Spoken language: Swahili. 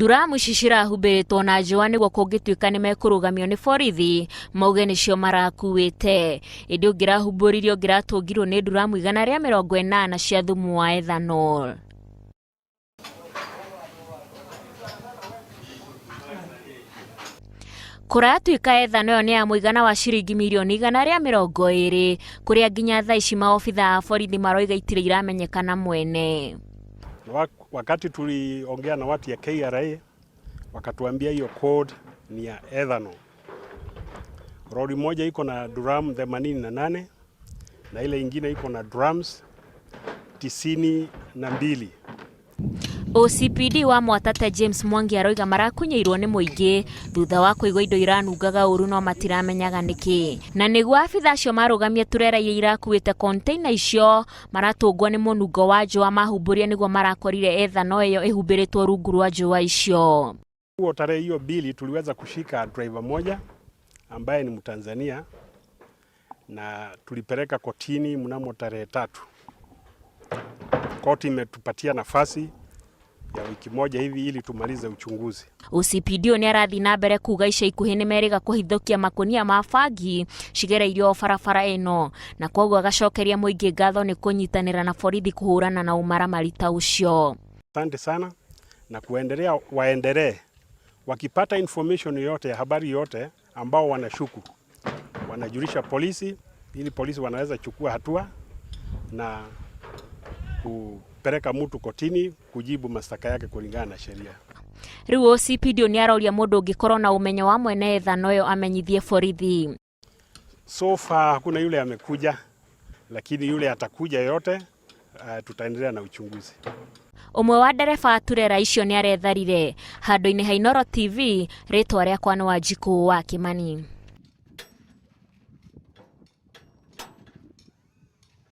Nduramu cicira humbĩrĩtwo na njũa nĩguo kũngĩtuĩka nĩmekũrũgamio nĩ borithi mauge nĩcio marakuĩte. Ĩndĩ ũngĩrahumbũririo ũngĩratũngirwo nĩ nduramu 180 cia thumu wa ethanol. Kũratuĩka ethanol nĩ ya mũigana wa ciringi milioni 120 kũrĩa nginya thaa ici maobitha a borithi maroiga itirĩ iramenyekana mwene. Wakati tuliongea na watu ya KRA wakatuambia hiyo code ni ya ethanol. Lori moja iko na drum 88 na ile ingine iko na drums 92. OCPD wa Mwatate James Mwangi aroiga marakunyeirwo nĩ mũingĩ thutha wa kũigwa indo iranungaga ũru no matiramenyaga nĩkĩ. Na nĩguo abitha acio marũgamie turera iria irakuĩte container icio maratũngwo nĩ mũnungo wa njũa mahumbũria nĩguo marakorire ethanol ĩyo ĩhumbĩrĩtwo rungu rwa njũa icio. Tarehe hiyo bili tuliweza kushika driver moja ambaye ni Mtanzania na tulipeleka kotini mnamo tarehe 3. Koti imetupatia nafasi ya wiki moja hivi ili tumalize uchunguzi. OCPD nĩ arathi na mbere kuga ica ikuhĩ nĩ meriga kũhithũkia makonia ma bangi cigereirio barabara ĩno na kwoguo agacokeria mũingĩ ngatho nĩ kũnyitanĩra na borithi kũhũrana na umaramari ta ũcio. Asante sana na waendelee wakipata information yote ya habari yote ambao wanashuku wanajulisha polisi ili polisi wanaweza chukua hatua na kupeleka mtu kotini kujibu mashtaka yake kulingana na sheria. Rĩu OCPD nĩ aroria mũndũ ũngĩkorwo na ũmenyo wa mwene ethanol ĩyo amenyithie borithi. So far hakuna yule amekuja, lakini yule atakuja yote tutaendelea na uchunguzi. Umwe wa ndereba turera icio nĩ aretharire. Handũ-inĩ ha Inooro TV, rĩtwa rĩakwa nĩ Wanjikũ wa Kimani.